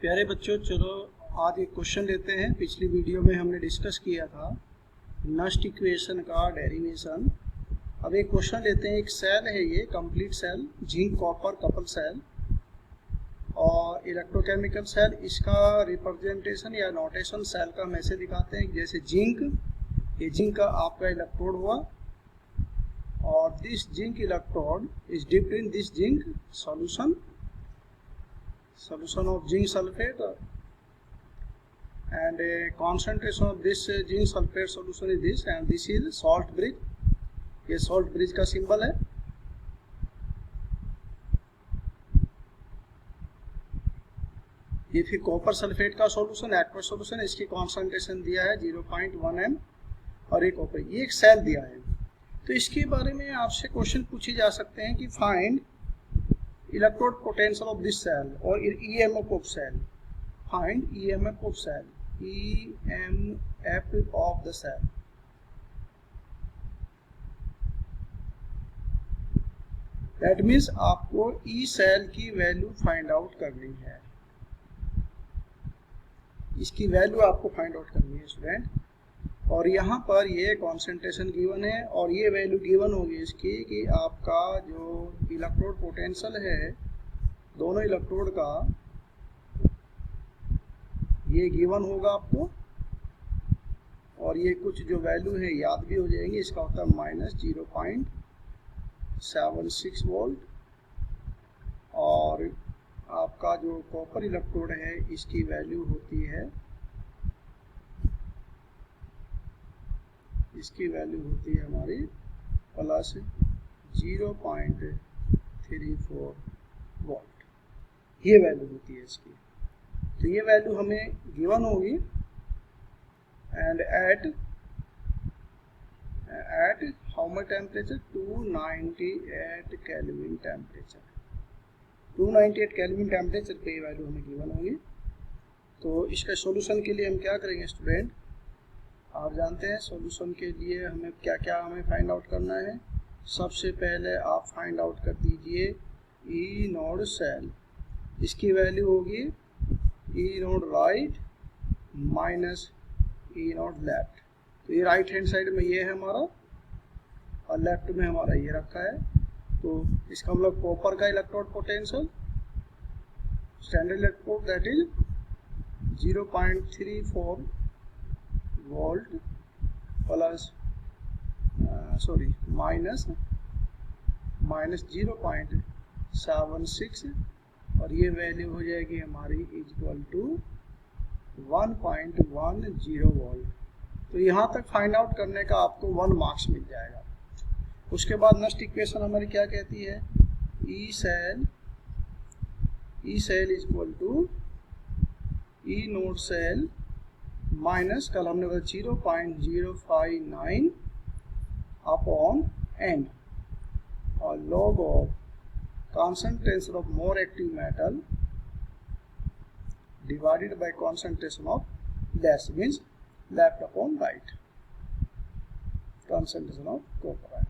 प्यारे बच्चों, चलो आज एक क्वेश्चन लेते हैं। पिछली वीडियो में हमने डिस्कस किया था नस्ट इक्वेशन का डेरिवेशन। अब एक क्वेश्चन लेते हैं। एक सेल है, ये complete cell, zinc copper couple cell और इलेक्ट्रोकेमिकल सेल। इसका रिप्रेजेंटेशन या नोटेशन सेल का हम ऐसे दिखाते हैं, जैसे जिंक, ये जिंक का आपका इलेक्ट्रोड हुआ और this zinc electrode is dipped in this zinc solution of zinc sulfate, and concentration of this zinc sulfate solution is this, and this is salt bridge. ये salt bridge का symbol है। ये फिर copper sulphate का solution, aqueous solution, इसकी concentration दिया है 0.1 m और एक कॉपर, ये एक सेल दिया है। तो इसके बारे में आपसे क्वेश्चन पूछे जा सकते हैं कि find electrode potential of this cell or EMF of cell. Find EMF of cell. EMF of the cell. That means आपको E cell की वैल्यू फाइंड आउट करनी है। इसकी वैल्यू आपको फाइंड आउट करनी है स्टूडेंट। और यहाँ पर ये कॉन्सेंट्रेशन गिवन है और ये वैल्यू गिवन होगी इसकी कि आपका जो इलेक्ट्रोड पोटेंशियल है दोनों इलेक्ट्रोड का, ये गिवन होगा आपको। और ये कुछ जो वैल्यू है याद भी हो जाएंगे। इसका होता है -0.76 वोल्ट और आपका जो कॉपर इलेक्ट्रोड है इसकी वैल्यू होती है, इसकी वैल्यू होती है हमारी +0.34 वोल्ट। ये वैल्यू होती है इसकी। तो ये वैल्यू हमें गिवन होगी। And at how much temperature, 298 Kelvin temperature. 298 Kelvin temperature पे ये वैल्यू हमें गिवन होगी। तो इसका सॉल्यूशन के लिए हम क्या करेंगे स्टूडेंट, आप जानते हैं सॉल्यूशन के लिए हमें क्या क्या फाइंड आउट करना है। सबसे पहले आप फाइंड आउट कर दीजिए ई नोड सेल। इसकी वैल्यू होगी ई नोड राइट माइनस ई नोड लेफ्ट। तो ये राइट हैंड साइड में ये है हमारा और लेफ्ट में हमारा ये रखा है। तो इसका मतलब कॉपर का electrode potential standard electrode that is 0.34 volt plus minus 0.76 और ये वैल्यू हो जाएगी हमारी इक्वल टू 1.10 वोल्ट। तो यहाँ तक फाइंड आउट करने का आपको 1 मार्क्स मिल जाएगा। उसके बाद नेक्स्ट इक्वेशन हमारी क्या कहती है, E cell equal to E naught cell minus, कल हमने बोला 0.059 अपॉन n और log of concentration of more active metal divided by concentration of less, means left upon right, concentration of copper।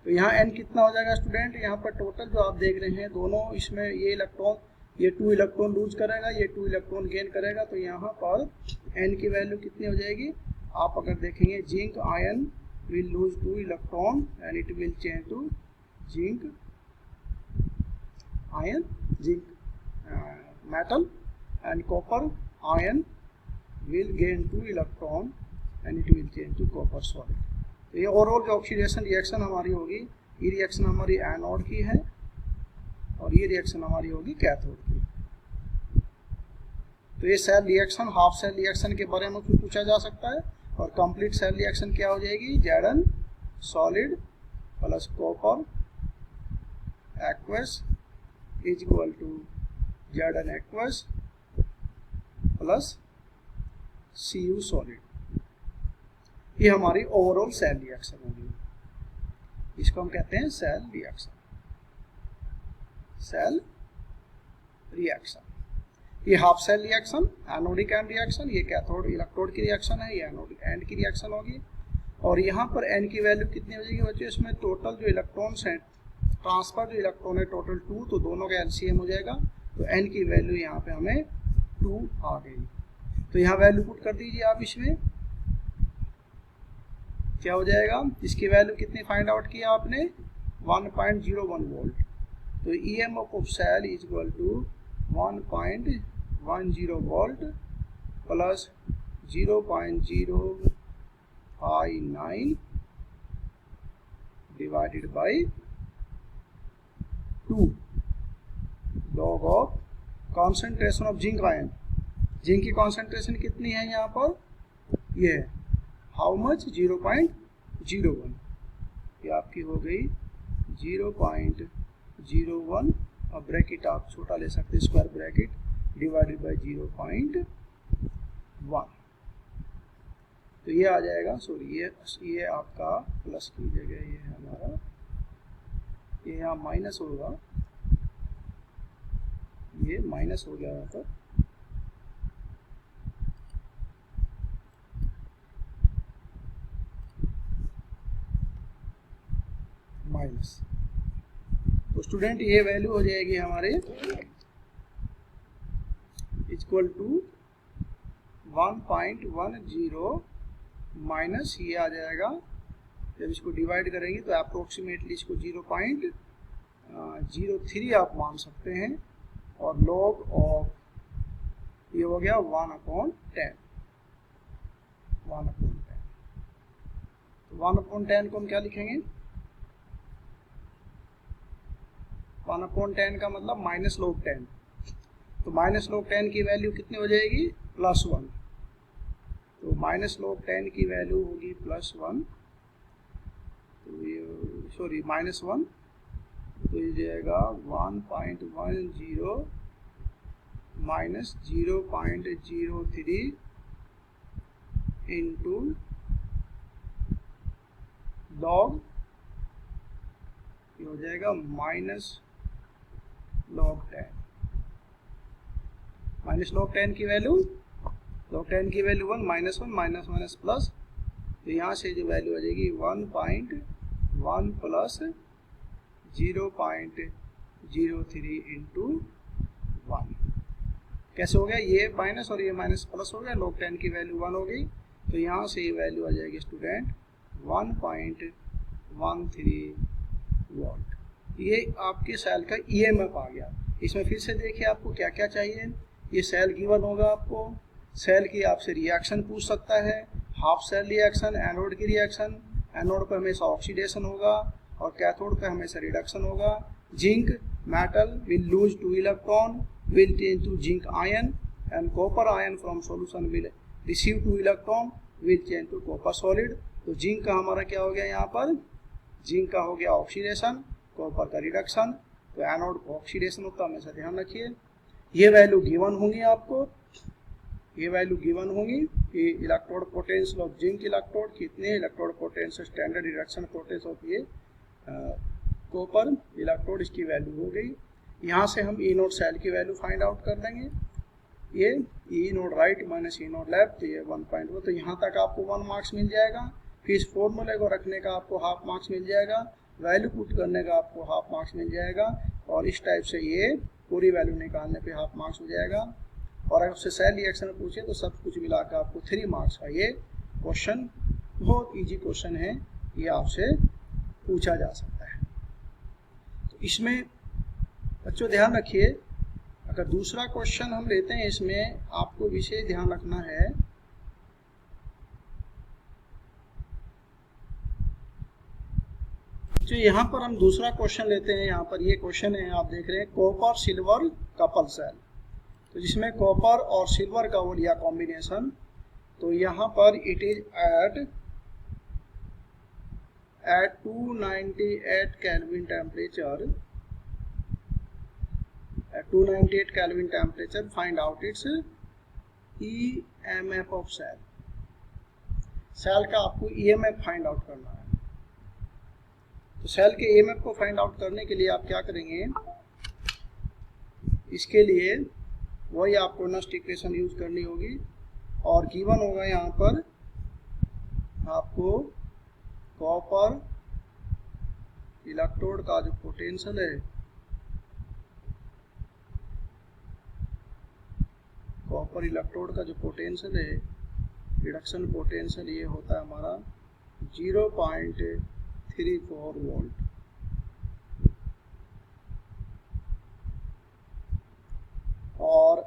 तो यहाँ n कितना हो जाएगा स्टूडेंट, यहाँ पर टोटल जो आप देख रहे हैं दोनों, इसमें ये इलेक्ट्रॉन, ये 2 इलेक्ट्रॉन लूज करेगा, ये 2 इलेक्ट्रॉन गेन करेगा। तो यहाँ पर n की वैल्यू कितनी हो जाएगी, आप अगर देखेंगे zinc ion will lose 2 electron and it will change to zinc ion, zinc metal, and copper ion will gain 2 electron and it will change to copper solid. तो ये ओवरऑल जो ऑक्सीडेशन रिएक्शन हमारी होगी, ये रिएक्शन हमारी anode की है और ये रिएक्शन हमारी होगी कैथोड की। तो ये cell reaction, half cell reaction के बारे में कुछ पूछा जा सकता है। और कंप्लीट सेल रिएक्शन क्या हो जाएगी, Zn solid plus copper aqueous is equal to Zn aqueous plus Cu solid. ये हमारी ओवरऑल सेल रिएक्शन होगी। इसको हम कहते हैं सेल रिएक्शन। सेल रिएक्शन, ये half cell reaction, anodic and reaction, ये कैथोड इलेक्ट्रोड की रिएक्शन है, ये एनोडिक एंड की रिएक्शन होगी। और यहाँ पर n की वैल्यू कितनी हो जाएगी बच्चों, इसमें टोटल जो इलेक्ट्रॉन्स हैं, ट्रांसफर जो इलेक्ट्रॉन है टोटल 2, तो दोनों का LCM हो जाएगा तो n की वैल्यू यहाँ पे हमें 2 आ गई। तो यहाँ वैल्यू पुट कर दीजिए आप, इसमें क्या हो जाएगा, इसकी वैल्यू कितनी फाइंड आउट किया आपने, 1.01 वोल्ट। तो EMF of cell is equal to 1.10 volt plus 0.059 divided by 2 log of concentration of zinc ion. Zinc की कॉन्सेंट्रेशन कितनी है यहाँ पर, ये है हाउ मच, 0.01। ये आपकी हो गई 0.01, और ब्रैकेट आप छोटा ले सकते हैं, स्क्वायर ब्रैकेट, डिवाइडेड बाई 0.1। तो ये आ जाएगा, सॉरी ये आपका प्लस की जगह ये है हमारा, ये यहाँ माइनस होगा, ये माइनस हो गया यहाँ पर, माइनस। तो स्टूडेंट ये वैल्यू हो जाएगी हमारे इक्वल टू 1.10 माइनस, ये आ जाएगा, जब इसको डिवाइड करेंगे तो अप्रोक्सीमेटली इसको 0.03 आप मान सकते हैं, और लॉग ऑफ ये हो गया 1/10। तो 1/10 को हम क्या लिखेंगे, 1/10 का मतलब माइनस लॉग 10। तो माइनस लॉग 10 की वैल्यू कितनी हो जाएगी, +1। तो माइनस लॉग 10 की वैल्यू होगी +1, तो ये सॉरी -1, तो ये जाएगा 1.10 माइनस 0.03 इंटू लॉग, ये हो जाएगा माइनस लॉग 10। माइनस लॉग 10 की वैल्यू, लॉग 10 की value 1 minus 1 minus minus plus, तो यहाँ से जो वैल्यू आ जाएगी 1.1 प्लस 0.03 इंटू 1। कैसे हो गया, ये माइनस और ये माइनस प्लस हो गया, लॉग 10 की वैल्यू 1 हो गई, तो यहाँ से ये वैल्यू आ जाएगी स्टूडेंट 1.13 वोल्ट। ये आपके सेल का EMF आ गया। इसमें फिर से देखिए आपको क्या क्या चाहिए, ये सेल गिवन होगा आपको, सेल की आपसे रिएक्शन पूछ सकता है, हाफ सेल रिएक्शन, एनोड की रिएक्शन, एनोड पर हमेशा ऑक्सीडेशन होगा और कैथोड पर हमेशा रिडक्शन होगा। Zinc metal will lose 2 electron, will change to zinc ion, and copper ion from solution will receive 2 electron, will change to copper solid। तो zinc का हमारा क्या हो गया, यहाँ पर जिंक का हो गया ऑक्सीडेशन, कॉपर का रिडक्शन। तो एनोड को ऑक्सीडेशन होता है, हमेशा ध्यान रखिए। ये वैल्यू गिवन होंगी आपको, ये वैल्यू गिवन होंगी कि electrode potential of zinc electrode कितने, electrode potential standard reduction potential of ये कॉपर इलेक्ट्रोड, इसकी वैल्यू हो गई। यहाँ से हम E0 सेल की वैल्यू फाइंड आउट कर लेंगे। ये E0 right minus E0 left, ये 1.1, तो यहाँ तक आपको 1 मार्क्स मिल जाएगा। फिर इस फॉर्मूले को रखने का आपको हाफ मार्क्स मिल जाएगा, वैल्यू पुट करने का आपको हाफ मार्क्स मिल जाएगा, और इस टाइप से ये पूरी वैल्यू निकालने पे हाफ मार्क्स हो जाएगा। और अगर उससे सेल रिएक्शन पूछे तो सब कुछ मिलाकर आपको 3 मार्क्स का ये क्वेश्चन, बहुत ईजी क्वेश्चन है, ये आपसे पूछा जा सकता है। तो इसमें बच्चों ध्यान रखिए, अगर दूसरा क्वेश्चन हम लेते हैं, इसमें आपको विशेष ध्यान रखना है, जो यहाँ पर हम दूसरा क्वेश्चन लेते हैं, यहाँ पर ये क्वेश्चन है, आप देख रहे हैं कॉपर सिल्वर कपल सेल, तो जिसमें कॉपर और सिल्वर का वो लिया कॉम्बिनेशन। तो यहाँ पर it is at 298 Kelvin temperature, at 298 Kelvin temperature find out its EMF of cell। Cell का आपको EMF फाइंड आउट करना है। तो सेल के EMF को फाइंड आउट करने के लिए आप क्या करेंगे, इसके लिए वही आपको नेक्स्ट इक्वेशन यूज करनी होगी, और गिवन होगा यहाँ पर आपको कॉपर इलेक्ट्रोड का जो पोटेंशियल है कॉपर इलेक्ट्रोड का जो पोटेंशियल है, रिडक्शन पोटेंशियल, ये होता है हमारा 0.34 वोल्ट। और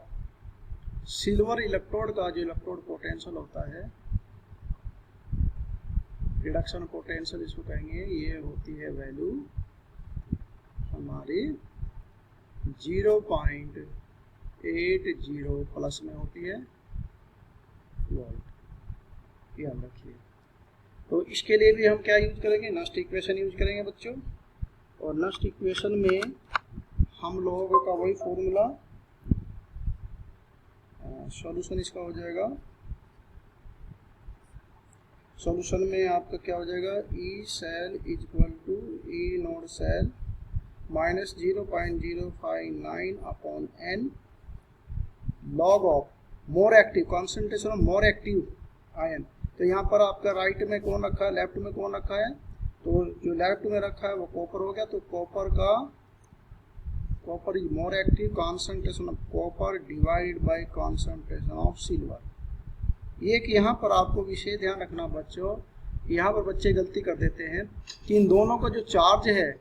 सिल्वर इलेक्ट्रोड का जो इलेक्ट्रोड पोटेंशियल होता है, रिडक्शन पोटेंशियल इसको कहेंगे, ये होती है वैल्यू हमारी 0.80 प्लस में होती है वोल्ट, ध्यान रखिए। तो इसके लिए भी हम क्या यूज करेंगे, नस्ट इक्वेशन यूज करेंगे बच्चों। और नस्ट इक्वेशन में हम लोगों का वही फॉर्मूला, सॉल्यूशन इसका हो जाएगा, सॉल्यूशन में आपका क्या हो जाएगा, E cell is equal to E naught cell minus 0.059 upon N log of more active concentration of more active ion. तो यहाँ पर आपका राइट में कौन रखा है, लेफ्ट में कौन रखा है, तो जो लेफ्ट में रखा है वो कॉपर हो गया। तो copper is more active, concentration of copper divided by concentration of silver. एक यहाँ पर आपको विशेष ध्यान रखना बच्चों, यहाँ पर बच्चे गलती कर देते हैं कि इन दोनों का जो चार्ज है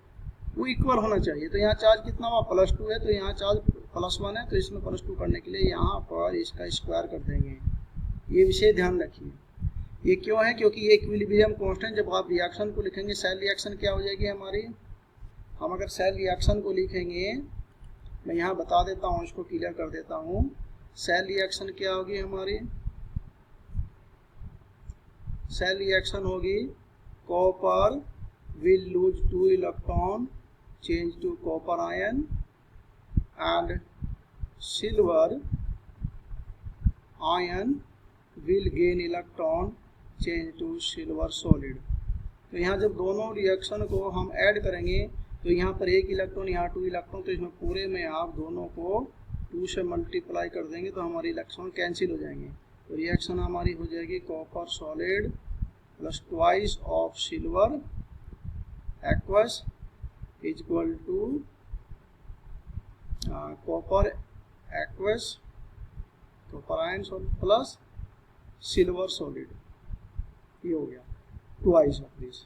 वो इक्वल होना चाहिए। तो यहाँ चार्ज कितना हुआ, +2 है, तो यहाँ चार्ज +1 है, तो इसमें +2 करने के लिए यहाँ पर इसका स्क्वायर कर देंगे। ये विशेष ध्यान रखिए। ये क्यों है, क्योंकि ये इक्विलिब्रियम कांस्टेंट, जब आप रिएक्शन को लिखेंगे, सेल रिएक्शन क्या हो जाएगी हमारी, हम अगर सेल रिएक्शन को लिखेंगे, मैं यहाँ बता देता हूँ, इसको क्लियर कर देता हूँ। सेल रिएक्शन क्या होगी हमारी, सेल रिएक्शन होगी copper will lose 2 electron change to copper ion and silver ion will gain electron change to silver solid. तो यहाँ जब दोनों रिएक्शन को हम ऐड करेंगे, तो यहाँ पर 1 इलेक्ट्रॉन, यहाँ 2 इलेक्ट्रॉन, तो इसमें पूरे में आप दोनों को 2 से मल्टीप्लाई कर देंगे, तो हमारी इलेक्ट्रॉन कैंसिल हो जाएंगे। तो रिएक्शन हमारी हो जाएगी copper solid plus twice of silver aqueous is equal to copper aqueous, copper ion plus silver solid, ये हो गया ट्वाइस ऑफ दिस।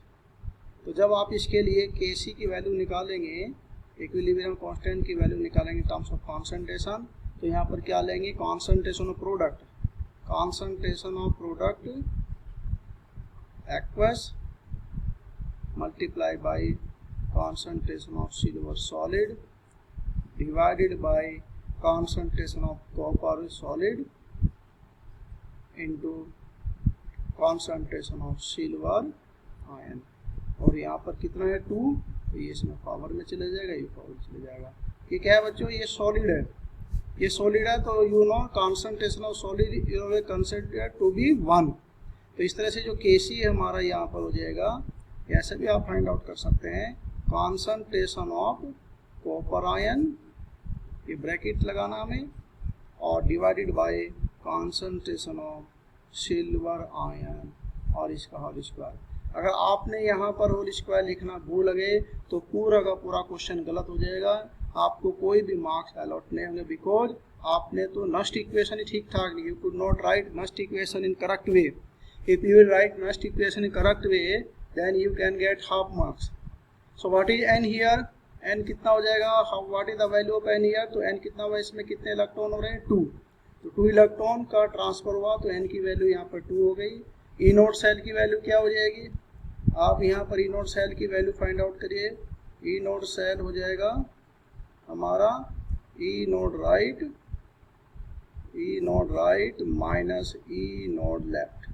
तो जब आप इसके लिए Kc की वैल्यू निकालेंगे, इक्विलिब्रियम कांस्टेंट की वैल्यू निकालेंगे टर्म्स ऑफ कॉन्सेंट्रेशन, तो यहाँ पर क्या लेंगे, concentration of product, concentration of product aqueous multiply by concentration of silver solid divided by concentration of copper solid into concentration of silver ion. और यहाँ पर कितना है 2, तो ये इसमें पावर में चले जाएगा, ये पावर में चले जाएगा। ये क्या है बच्चों, ये सॉलिड है, ये सॉलिड है, तो you know concentration of solid you consider to be 1। तो इस तरह से जो Kc है हमारा यहाँ पर हो जाएगा, ऐसे भी आप फाइंड आउट कर सकते हैं, कॉन्सेंट्रेशन ऑफ कॉपर आयन, ये ब्रैकेट लगाना हमें, और divided by concentration of silver ion और इसका होल स्क्वायर। अगर आपने यहाँ पर होल स्क्वायर लिखना भूल गए तो पूरा का पूरा क्वेश्चन गलत हो जाएगा, आपको कोई भी मार्क्स अलॉट नहीं होंगे, बिकॉज आपने तो नस्ट इक्वेशन ही ठीक ठाक नहीं, you could not write Nernst equation in correct way. If you will write Nernst equation in correct way then you can get half marks. So what is n here, n कितना हो जाएगा, what is the value of n here, तो n कितना हुआ, इसमें कितने electron हो रहे हैं 2, तो 2 इलेक्ट्रॉन का ट्रांसफर हुआ, तो एन की वैल्यू यहाँ पर 2 हो गई। ई नोड सेल की वैल्यू क्या हो जाएगी, आप यहाँ पर ई नोड सेल की वैल्यू फाइंड आउट करिए। ई नोड सेल हो जाएगा हमारा ई नोड राइट माइनस ई नोड लेफ्ट,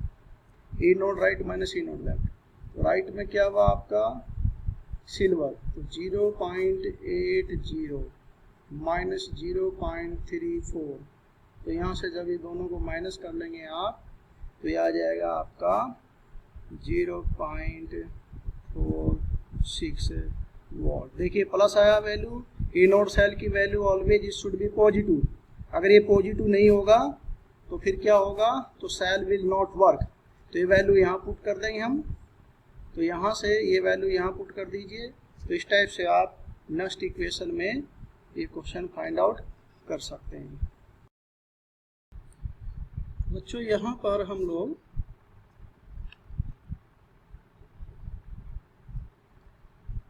ई नोड राइट माइनस ई नोड लेफ्ट। तो राइट में क्या हुआ आपका सिल्वर, तो 0.80 माइनस 0.34, तो यहाँ से जब ये दोनों को माइनस कर लेंगे आप, तो ये आ जाएगा आपका 0.46 वोल्ट। देखिए प्लस आया वैल्यू, ई नोड सेल की value always it should be positive. अगर ये पॉजिटिव नहीं होगा तो फिर क्या होगा, तो सेल विल नॉट वर्क। तो ये वैल्यू यहाँ पुट कर देंगे हम, तो यहाँ से ये वैल्यू यहाँ पुट कर दीजिए। तो इस टाइप से आप नेक्स्ट इक्वेशन में ये क्वेश्चन फाइंड आउट कर सकते हैं। बच्चों यहाँ पर हम लोग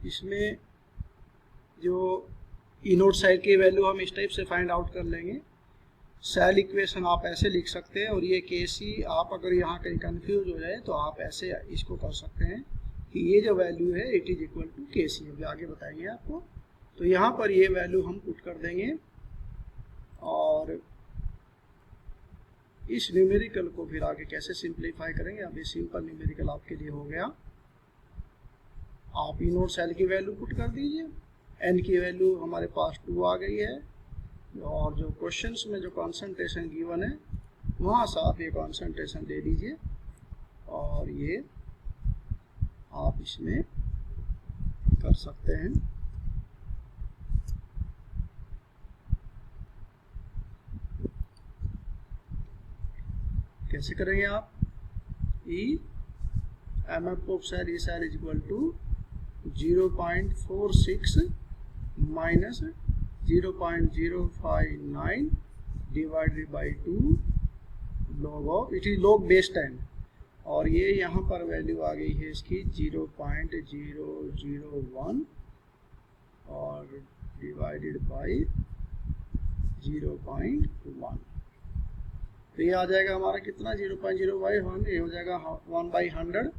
इसमें जो इनोड साइड की वैल्यू हम इस टाइप से फाइंड आउट कर लेंगे। सेल इक्वेशन आप ऐसे लिख सकते हैं, और ये केसी आप अगर यहाँ कहीं कंफ्यूज हो जाए तो आप ऐसे इसको कर सकते हैं कि ये जो वैल्यू है इट इज इक्वल टू केसी। अभी आगे बताएंगे आपको। तो यहाँ पर ये वैल्यू हम पुट कर देंगे, और इस न्यूमेरिकल को फिर आगे कैसे सिंप्लीफाई करेंगे। अभी सिंपल न्यूमेरिकल आपके लिए हो गया। आप इनोड सेल की वैल्यू पुट कर दीजिए, एन की वैल्यू हमारे पास 2 आ गई है, और जो क्वेश्चंस में जो कॉन्सेंट्रेशन गिवन है वहाँ से आप ये कॉन्सेंट्रेशन दे दीजिए, और ये आप इसमें कर सकते हैं। कैसे करेंगे आप? E M F of cell E cell is equal to 0.46 minus 0.059 divided by 2 log of, it is log base 10, और ये यहाँ पर वैल्यू आ गई है इसकी 0.001 और डिवाइडेड बाई 0.1। तो ये आ जाएगा हमारा कितना 0.051, ये हो जाएगा 1/100।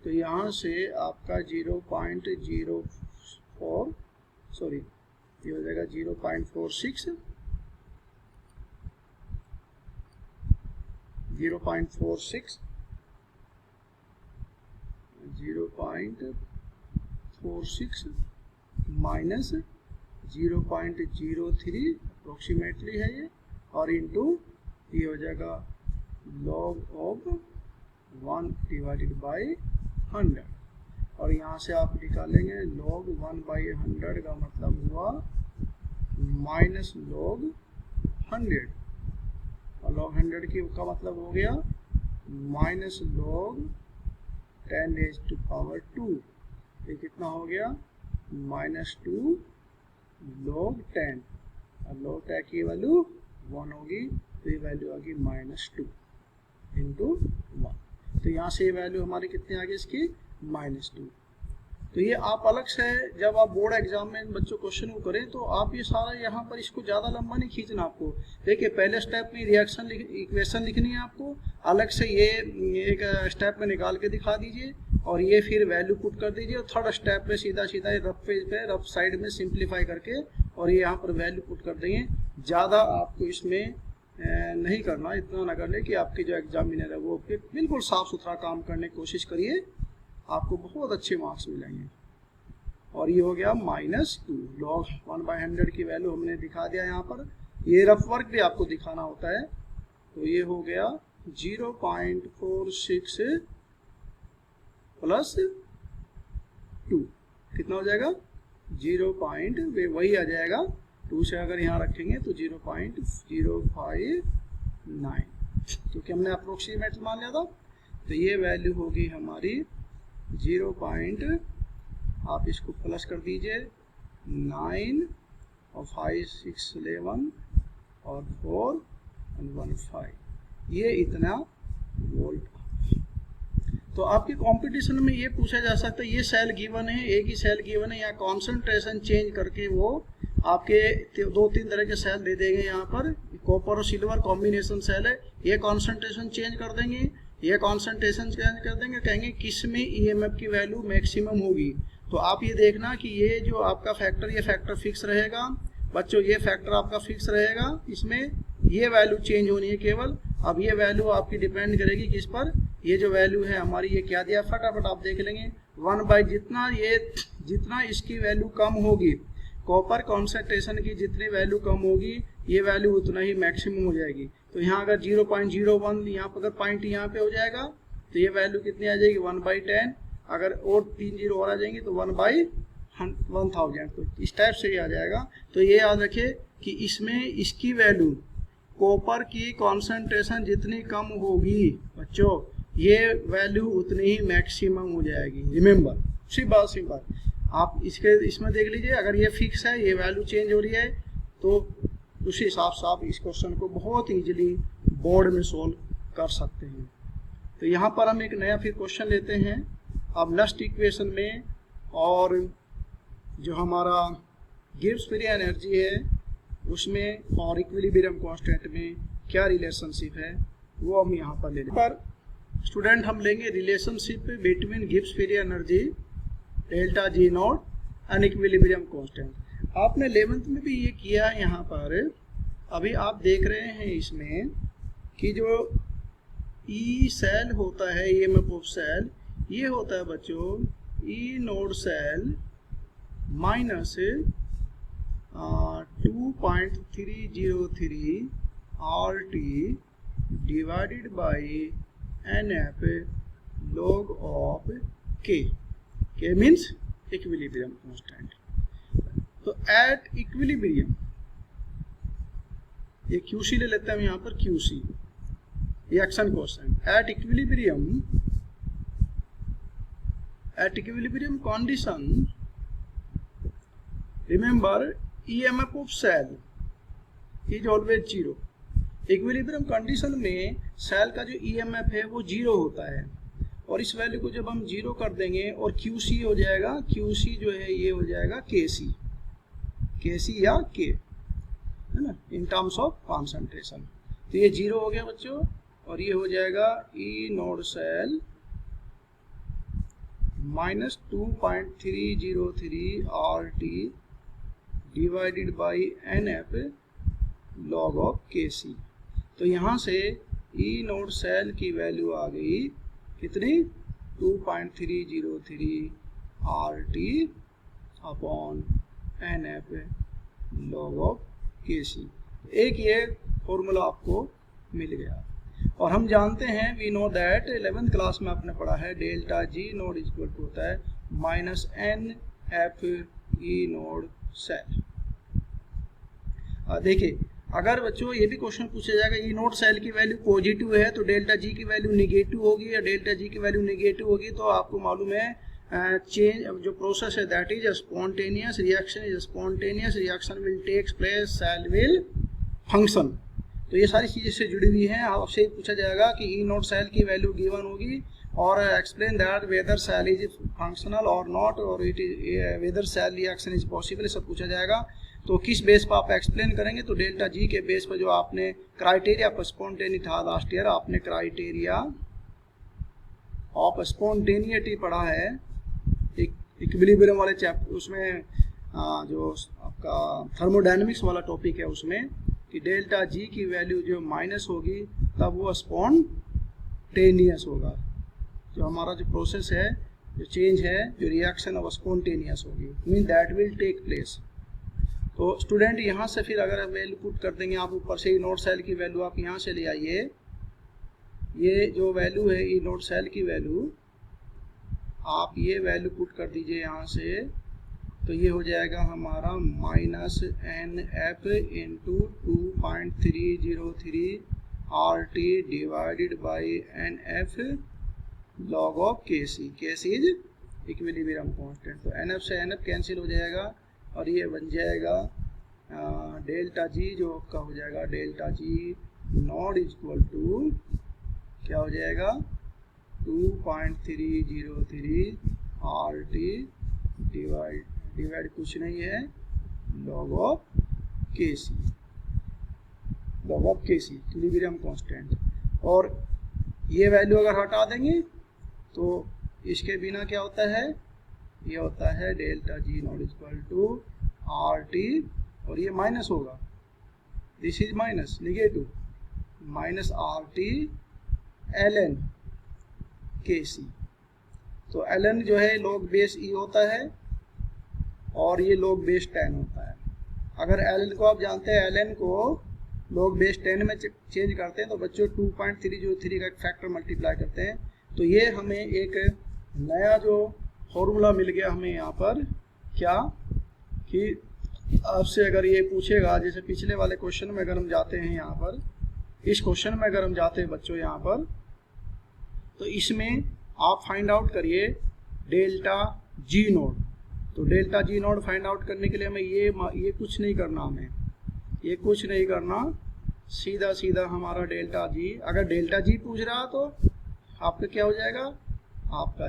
तो यहाँ से आपका 0.04 सॉरी ये हो जाएगा 0.46 0.46 माइनस 0.03 अप्रोक्सीमेटली है ये, और इंटू ये हो जाएगा log ऑफ 1 डिवाइडेड बाई 100, और यहाँ से आप निकालेंगे log 1/100 का मतलब हुआ माइनस log 100, और log 100 की का मतलब हो गया माइनस log 10⁻²। ये कितना हो गया -2 log 10, और log 10 की वैल्यू 1 होगी, तो ये वैल्यू आ गई -2 इंटू 1। तो यहाँ से ये वैल्यू हमारी कितनी आ गई इसकी -2। तो ये आप अलग से जब आप बोर्ड एग्जाम में बच्चों क्वेश्चन को करें तो आप ये सारा यहाँ पर इसको ज़्यादा लंबा नहीं खींचना आपको। देखिए पहले स्टेप में रिएक्शन इक्वेशन लिखनी है आपको, अलग से ये एक स्टेप में निकाल के दिखा दीजिए, और ये फिर वैल्यू पुट कर दीजिए, और थर्ड स्टेप पे सीधा रफ पेज पे रफ साइड में सिंप्लीफाई करके और ये यहाँ पर वैल्यू पुट कर देंगे। ज़्यादा आपको इसमें नहीं करना, इतना ना करने कि आपके जो एग्जामिनर है वो बिल्कुल साफ सुथरा काम करने की कोशिश करिए, आपको बहुत अच्छे मार्क्स मिलेंगे। और ये हो गया -2 log 1/100 की वैल्यू हमने दिखा दिया यहाँ पर। ये रफ वर्क भी आपको दिखाना होता है। तो ये हो गया 0.46 प्लस 2 कितना हो जाएगा 0. वही आ जाएगा 2 से अगर यहाँ रखेंगे तो 0.059, क्योंकि हमने अप्रोक्सीमेट मान लिया था। तो ये वैल्यू होगी हमारी 0. आप इसको प्लस कर दीजिए 9 और 5 6 11 और 4 और 1 5, ये इतना वोल्ट। तो आपके कंपटीशन में ये पूछा जा सकता है, ये सेल गिवन है, एक ही सेल गिवन है, या कॉन्सेंट्रेशन चेंज करके वो आपके 2-3 तरह के सेल दे देंगे। यहाँ पर कॉपर और सिल्वर कॉम्बिनेशन सेल है, ये कॉन्सेंट्रेशन चेंज कर देंगे, ये कॉन्सेंट्रेशन चेंज कर देंगे, कहेंगे किस में ईएमएफ की वैल्यू मैक्सिमम होगी। तो आप ये देखना कि ये जो आपका फैक्टर, ये फैक्टर फिक्स रहेगा बच्चों, ये फैक्टर आपका फिक्स रहेगा, इसमें ये वैल्यू चेंज होनी है केवल। अब ये वैल्यू आपकी डिपेंड करेगी किस पर, ये जो वैल्यू है हमारी ये क्या दिया फटाफट आप देख लेंगे 1/, जितना इसकी वैल्यू कम होगी, कॉपर कॉन्सेंट्रेशन की जितनी वैल्यू कम होगी ये वैल्यू उतना ही मैक्सिमम हो जाएगी। तो यहाँ अगर 0.01 यहाँ पर अगर पॉइंट यहाँ पे हो जाएगा तो ये वैल्यू कितनी आ जाएगी 1/10, अगर और 3 0 और आ जाएंगे तो 1/1000, तो इस टाइप से ही आ जाएगा। तो ये याद रखिए कि इसमें इसकी वैल्यू कॉपर की कॉन्सेंट्रेशन जितनी कम होगी बच्चों, ये वैल्यू उतनी ही मैक्सिमम हो जाएगी। रिमेंबर, सिंपल आप इसमें देख लीजिए, अगर ये फिक्स है, ये वैल्यू चेंज हो रही है, तो उसी हिसाब से आप इस क्वेश्चन को बहुत ईजिली बोर्ड में सोल्व कर सकते हैं। तो यहाँ पर हम एक नया फिर क्वेश्चन लेते हैं अब नेक्स्ट इक्वेशन में, और जो हमारा गिब्स फ्री एनर्जी है उसमें और इक्विलिब्रियम कांस्टेंट में क्या रिलेशनशिप है वो हम यहाँ पर ले लेंगे। पर स्टूडेंट हम लेंगे relationship between Gibbs free energy delta G not and equilibrium constant. आपने 11th में भी ये किया है। यहाँ पर अभी आप देख रहे हैं इसमें कि जो ई सेल होता है, ईएमएफ ऑफ सेल, ये होता है बच्चों E naught cell minus 2.303 RT divided by NF log of K। K means equilibrium constant. तो एट इक्विलिब्रियम, ये QC ले लेते हैं हम यहाँ पर, QC reaction constant. At equilibrium condition remember EMF of cell is always zero. Equilibrium condition में cell का जो EMF है वो जीरो होता है, और इस वैल्यू को जब हम जीरो कर देंगे और QC हो जाएगा, QC जो है ये हो जाएगा KC या K, है ना, इन टर्म्स ऑफ कॉन्सेंट्रेशन। तो ये जीरो हो गया बच्चों, और ये हो जाएगा E naught cell minus 2.303 RT divided by NF log of KC। तो यहाँ से ई नोड सेल की वैल्यू आ गई कितनी, 2.303 RT upon NF log of KC। एक ये फॉर्मूला आपको मिल गया। और हम जानते हैं, we know that 11th class में आपने पढ़ा है delta G naught equal to होता है minus NF E naught cell. देखिए अगर बच्चों ये भी क्वेश्चन पूछा जाएगा ई नोड सेल की वैल्यू पॉजिटिव है तो डेल्टा जी की वैल्यू निगेटिव होगी, या डेल्टा जी की वैल्यू निगेटिव होगी, तो आपको मालूम है चेंज जो प्रोसेस है that is spontaneous, reaction is spontaneous, reaction will takes place, cell will function. तो ये सारी चीज़ें से जुड़ी हुई हैं। आपसे पूछा जाएगा कि ई नोड सेल की वैल्यू गिवन होगी और explain that whether cell is functional और नॉट, और it is whether cell reaction is possible, सब पूछा जाएगा। तो किस बेस पर आप एक्सप्लेन करेंगे, तो डेल्टा जी के बेस पर जो आपने क्राइटेरिया ऑफ स्पॉन्टेनिटी था लास्ट ईयर, आपने क्राइटेरिया ऑफ स्पॉन्टेनिटी पढ़ा है इक्विलिब्रियम वाले चैप्टर, उसमें जो आपका थर्मोडायनेमिक्स वाला टॉपिक है उसमें, कि डेल्टा जी की वैल्यू जो माइनस होगी तब वो स्पॉन्टेनियस होगा। जो हमारा जो प्रोसेस है, जो चेंज है, जो रिएक्शन ऑफ स्पॉन्टेनियस होगी, mean that will take place. तो स्टूडेंट यहाँ से फिर अगर वैल्यू पुट कर देंगे आप, ऊपर से ई नोड सेल की वैल्यू आप यहाँ से ले आइए, ये जो वैल्यू है ई नोड सेल की वैल्यू, आप ये वैल्यू पुट कर दीजिए यहाँ से, तो ये हो जाएगा हमारा minus NF into 2.303 RT divided by NF log of KC। KC is equilibrium constant. तो NF से NF कैंसिल हो जाएगा और ये बन जाएगा डेल्टा जी, जो आपका हो जाएगा delta G naught equal to क्या हो जाएगा 2.303 RT डिवाइड कुछ नहीं है log of KC, equilibrium constant. और ये वैल्यू अगर हटा देंगे तो इसके बिना क्या होता है, ये होता है delta G naught equal to RT, और ये माइनस होगा, this is minus negative, minus RT ln KC। तो ln जो है log बेस E होता है और ये log बेस 10 होता है। अगर ln को आप जानते हैं, ln को log बेस 10 में चेंज करते हैं तो बच्चों 2.303 का एक फैक्टर मल्टीप्लाई करते हैं। तो ये हमें एक नया जो फॉर्मूला मिल गया हमें यहाँ पर, क्या कि आपसे अगर ये पूछेगा, जैसे पिछले वाले क्वेश्चन में अगर हम जाते हैं यहाँ पर, इस क्वेश्चन में अगर हम जाते हैं बच्चों यहाँ पर, तो इसमें आप फाइंड आउट करिए डेल्टा जी नोड। तो delta G node find out करने के लिए हमें ये कुछ नहीं करना, हमें ये कुछ नहीं करना, सीधा सीधा हमारा डेल्टा जी, अगर डेल्टा जी पूछ रहा तो आपका क्या हो जाएगा, आपका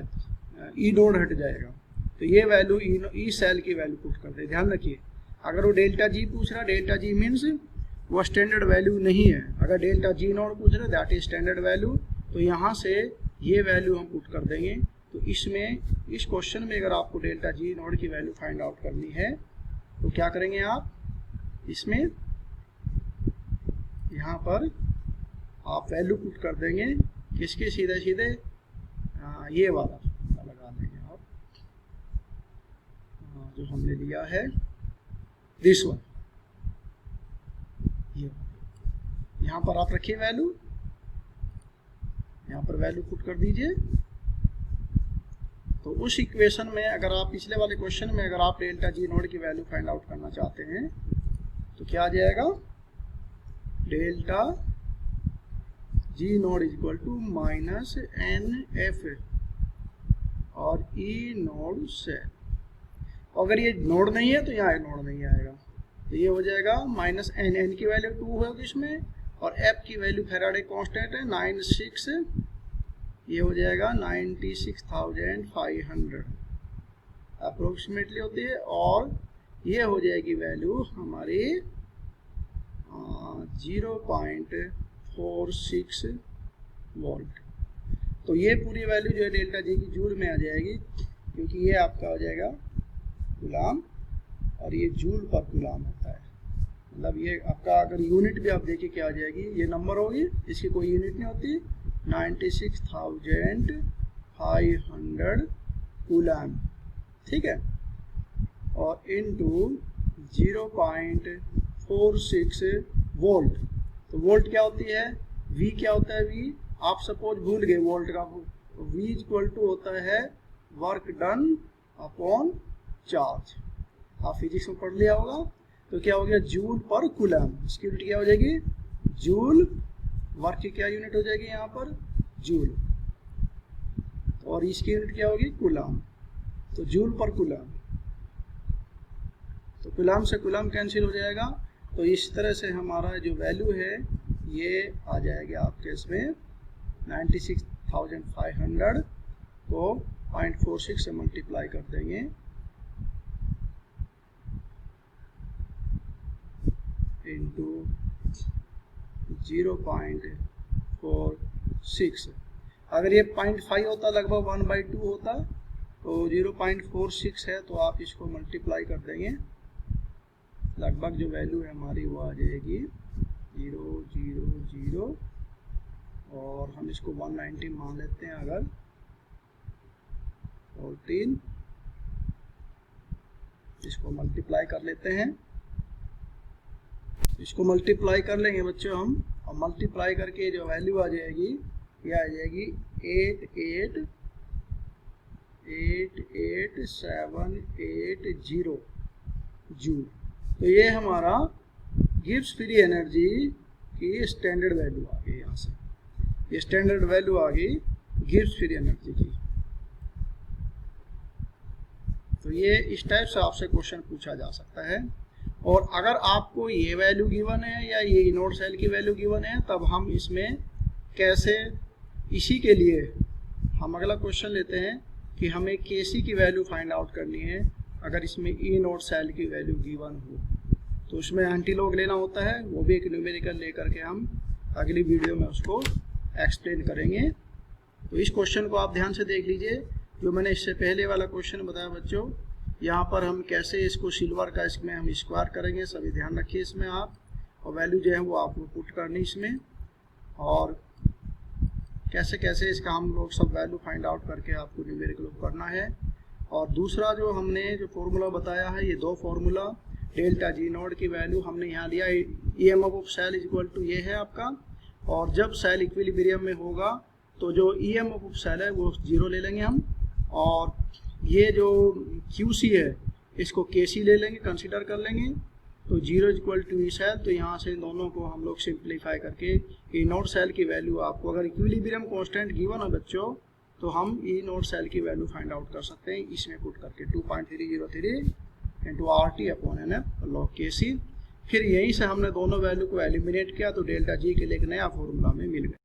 ई नोड हट जाएगा। तो ये वैल्यू ई सेल की वैल्यू पुट कर दे, ध्यान रखिए। अगर वो डेल्टा जी पूछ रहा, डेल्टा जी मीन्स वो स्टैंडर्ड वैल्यू नहीं है। अगर डेल्टा जी नोड पूछ रहा दैट इज स्टैंडर्ड वैल्यू, तो यहाँ से ये वैल्यू हम पुट कर देंगे। तो इसमें, इस क्वेश्चन में अगर आपको डेल्टा जी नोड की वैल्यू फाइंड आउट करनी है तो क्या करेंगे आप, इसमें यहाँ पर आप वैल्यू पुट कर देंगे किसके, सीधे सीधे ये वाला लगा देंगे आप, जो हमने लिया है दिस वन, ये यहाँ पर आप रखिए वैल्यू, यहाँ पर वैल्यू पुट कर दीजिए। तो उस इक्वेशन में अगर आप पिछले वाले क्वेश्चन में अगर आप डेल्टा जी नोड की वैल्यू फाइंड आउट करना चाहते हैं तो क्या आ जाएगा, delta G naught is equal to minus n F और ई नोड सेल। अगर ये नोड नहीं है तो यहाँ नोड नहीं आएगा, तो ये हो जाएगा माइनस एन, एन की वैल्यू 2 होगी इसमें, और एफ की वैल्यू फैराडे कांस्टेंट है 96, ये हो जाएगा 96,500 अप्रोक्सीमेटली होती है, और ये हो जाएगी वैल्यू हमारी 0.46 वोल्ट। तो ये पूरी वैल्यू जो है डेल्टा जी की जूल में आ जाएगी, क्योंकि ये आपका हो जाएगा कूलाम और ये जूल पर कूलाम होता है। मतलब ये आपका अगर यूनिट भी आप देखिए क्या आ जाएगी, ये नंबर होगी, इसकी कोई यूनिट नहीं होती, 96,500 कूलाम, ठीक है, और इनटू 0.46 वोल्ट। तो वोल्ट क्या होती है, V क्या होता है, V आप सपोज भूल गए वोल्ट का, V इक्वल टू होता है वर्क डन अपॉन चार्ज, आप फिजिक्स में पढ़ लिया होगा। तो क्या हो गया, जूल पर कूलम, इसकी यूनिट क्या हो जाएगी, जूल, वर्क की क्या यूनिट हो जाएगी यहाँ पर, जूल, और इसकी यूनिट क्या होगी, कूलम, तो जूल पर कूलम। तो कूलम से कूलम कैंसिल हो जाएगा। तो इस तरह से हमारा जो वैल्यू है ये आ जाएगी आपके इसमें 96,500 को 0.46 से मल्टीप्लाई कर देंगे, इंटू 0.46। अगर ये 0.5 होता, लगभग 1/2 होता, तो 0.46 है, तो आप इसको मल्टीप्लाई कर देंगे, लगभग जो वैल्यू है हमारी वो आ जाएगी 000, और हम इसको 190 मान लेते हैं अगर, और 3 इसको मल्टीप्लाई कर लेते हैं, इसको मल्टीप्लाई कर लेंगे बच्चों हम, और मल्टीप्लाई करके जो वैल्यू आ जाएगी ये आ जाएगी 88,780 जूल। तो ये हमारा गिब्स फ्री एनर्जी की स्टैंडर्ड वैल्यू आ गई, यहाँ से ये स्टैंडर्ड वैल्यू आ गई गिब्स फ्री एनर्जी की। तो ये इस टाइप से आपसे क्वेश्चन पूछा जा सकता है। और अगर आपको ये वैल्यू गिवन है या ये इनोड सेल की वैल्यू गिवन है, तब हम इसमें कैसे, इसी के लिए हम अगला क्वेश्चन लेते हैं कि हमें केसी की वैल्यू फाइंड आउट करनी है। अगर इसमें ई नोड सेल की वैल्यू गिवन हो तो उसमें एंटीलॉग लेना होता है, वो भी एक न्यूमेरिकल लेकर के हम अगली वीडियो में उसको एक्सप्लेन करेंगे। तो इस क्वेश्चन को आप ध्यान से देख लीजिए, जो मैंने इससे पहले वाला क्वेश्चन बताया बच्चों, यहाँ पर हम कैसे इसको सिल्वर का इसमें हम स्क्वायर करेंगे, सभी ध्यान रखिए इसमें आप, और वैल्यू जो है वो आपको पुट करनी इसमें, और कैसे कैसे इसका हम लोग सब वैल्यू फाइंड आउट करके आपको न्यूमेरिकल करना है। और दूसरा जो हमने जो फॉर्मूला बताया है, ये 2 फॉर्मूला, डेल्टा जी नोड की वैल्यू हमने यहाँ लिया, EMF of cell is equal to ये है आपका, और जब सेल इक्विलिब्रियम में होगा तो जो ईएमएफ ऑफ सेल है वो 0 ले लेंगे हम, और ये जो QC है इसको KC ले लेंगे, कंसीडर कर लेंगे, तो 0 इक्वल टू ई सेल। तो यहाँ से दोनों को हम लोग सिंप्लीफाई करके ई नोड सेल की वैल्यू आपको, अगर इक्विलिब्रियम कांस्टेंट गिवन है बच्चों, तो हम ई नोड सेल की वैल्यू फाइंड आउट कर सकते हैं इसमें पुट करके 2.303 into RT upon NF log KC। फिर यहीं से हमने दोनों वैल्यू को एलिमिनेट किया तो डेल्टा जी के लिए एक नया फॉर्मूला हमें मिल गया।